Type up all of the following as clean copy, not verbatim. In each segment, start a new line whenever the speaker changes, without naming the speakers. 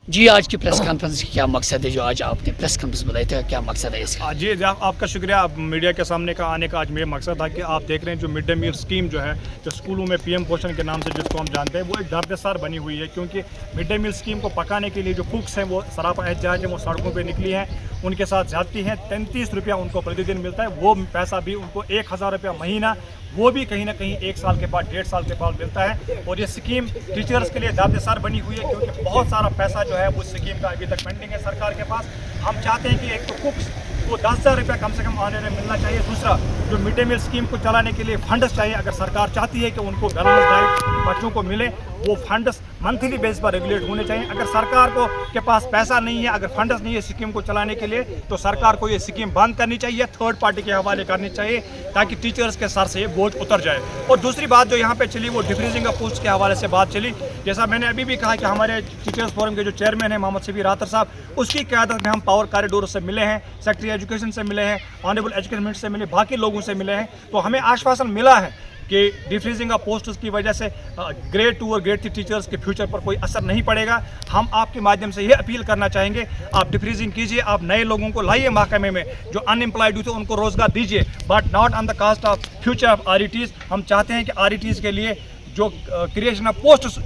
जी, आज की press conference की क्या मकसद है? जो आज आपने प्रेस कॉन्फ्रेंस बुलाई थी, क्या मकसद है इसका?
जी आपका शुक्रिया। आप मीडिया के सामने का आने का आज मेरा मकसद था कि आप देख रहे हैं जो मिड डे मील स्कीम जो है, जो स्कूलों में पीएम पोषण के नाम से जिसको हम जानते हैं, वो एक दर्दसार बनी हुई है। क्योंकि मिड डे मील स्कीम को पकाने के लिए जो कुक्स हैं वो सरापा एहतजाज है, वो सड़कों पर निकली हैं, उनके साथ ज्यादती हैं। 33 रुपया उनको प्रतिदिन मिलता है, वो पैसा भी उनको 1000 रुपया महीना, वो भी कहीं ना कहीं 1 साल के बाद 1.5 साल के बाद मिलता है। और ये स्कीम टीचर्स के लिए दर्दसार बनी हुई है, क्योंकि बहुत सारा पैसा जो है उस स्कीम का अभी तक पेंडिंग है सरकार के पास। हम चाहते हैं कि एक तो कुक्स को 10,000 रुपया कम से कम आने में मिलना चाहिए। दूसरा, जो मिड डे मील स्कीम को चलाने के लिए फंड्स चाहिए। अगर सरकार चाहती है कि उनको बैलेंस डाइट बच्चों को मिले, वो फंड्स मंथली बेस पर रेगुलेट होने चाहिए। अगर सरकार को के पास पैसा नहीं है, अगर फंड्स नहीं है स्कीम को चलाने के लिए, तो सरकार को ये स्कीम बंद करनी चाहिए, थर्ड पार्टी के हवाले करनी चाहिए, ताकि टीचर्स के सर से ये बोझ उतर जाए। और दूसरी बात जो यहाँ पे चली, वो डिक्रीजिंग ऑफ पोस्ट के हवाले से बात चली। जैसा मैंने अभी भी कहा कि हमारे टीचर्स फोरम के जो चेयरमैन हैं मोहम्मद शबीर रातर साहब, उसकी क़यादत में हम पावर कॉरिडोर से मिले हैं, सेक्रेटरी एजुकेशन से मिले हैं, ऑनरेबल एजुकेशन मिनिस्टर से मिले, बाकी लोगों से मिले हैं। तो हमें आश्वासन मिला है कि डिफ्रीजिंग ऑफ पोस्ट्स की वजह से ग्रेड 2 और ग्रेड 3 टीचर्स के फ्यूचर पर कोई असर नहीं पड़ेगा। हम आपके माध्यम से ये अपील करना चाहेंगे, आप डिफ्रीजिंग कीजिए, आप नए लोगों को लाइए महकमे में, जो अनएम्प्लॉयड यूथ है उनको रोजगार दीजिए, but not on the cost of future of RETs. हम चाहते हैं कि आरईटीज के लिए जो क्रिएशन ऑफ पोस्ट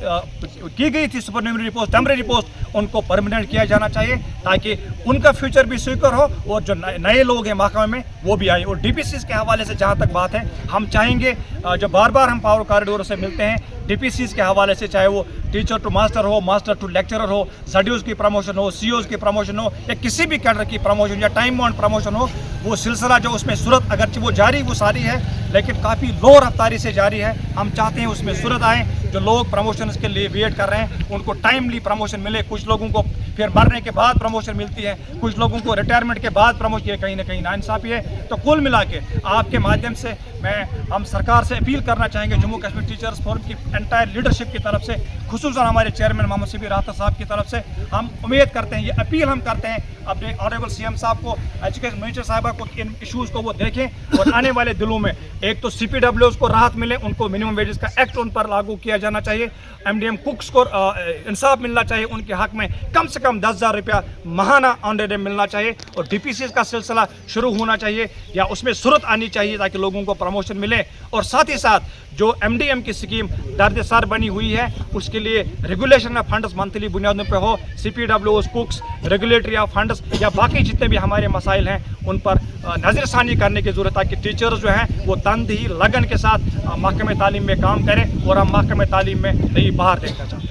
की गई थी, सुपरन्यूमरी पोस्ट, टेम्परेरी पोस्ट, उनको परमानेंट किया जाना चाहिए, ताकि उनका फ्यूचर भी सिक्योर हो और जो नए लोग हैं महकमे में वो भी आए। और डीपीसीज के हवाले से जहाँ तक बात है, हम चाहेंगे, जो बार बार हम पावर कॉरिडोर से मिलते हैं, डीपीसीज के हवाले से, चाहे वो टीचर टू मास्टर हो, मास्टर टू लेक्चरर हो, ZDOs की प्रमोशन हो, COs की प्रमोशन हो, या किसी भी कैडर की प्रमोशन या टाइम बाउंड प्रमोशन हो, वो सिलसिला जो उसमें सूरत अगरचे वो जारी वो सारी है, लेकिन काफ़ी लो रफ्तारी से जारी है। हम चाहते हैं उसमें सूरत आए, जो लोग प्रमोशन के लिए वेट कर रहे हैं उनको टाइमली प्रमोशन मिले। कुछ लोगों को फिर मरने के बाद प्रमोशन मिलती है, कुछ लोगों को रिटायरमेंट के बाद प्रमोशन, ये कहीं ना कहीं नाइंसाफ़ी है। तो कुल मिला के आपके माध्यम से हम सरकार से अपील करना चाहेंगे, जम्मू कश्मीर टीचर्स फोरम की एंटायर लीडरशिप की तरफ से, खुसूसन हमारे चेयरमैन मोहम्मद शबीर रातर साहब की तरफ से, हम उम्मीद करते हैं, ये अपील हम करते हैं अपने ऑनरेबल CM साहब को, एजुकेशन मिनिस्टर साहबा को, इन इशूज़ को वो देखें और आने वाले दिनों में एक तो CPWs को राहत मिले, उनको मिनिमम वेजेस का एक्ट उन पर लागू किया जाना चाहिए, MDM कुक्स को इंसाफ मिलना चाहिए, उनके हक में कम से कम 10,000 रुपया माहाना ऑन डे मिलना चाहिए, और DPCs का सिलसिला शुरू होना चाहिए या उसमें सूरत आनी चाहिए, ताकि लोगों को प्रमोशन मिले। और साथ ही साथ जो MDM की स्कीम दर्दसार बनी हुई है, उसके लिए रेगुलेशन ऑफ फंड्स मंथली बुनियादों पर हो, CPWs, कुक्स, रेगुलेटरी ऑफ फंड्स या बाकी जितने भी हमारे मसाइल हैं उन पर नज़रसानी करने की ज़रूरत है, ताकि टीचर्स जो हैं वो तनदेही लगन के साथ महकमे तालीम में काम करें और हम महकमे तालीम में नई बहार देखना चाहते हैं।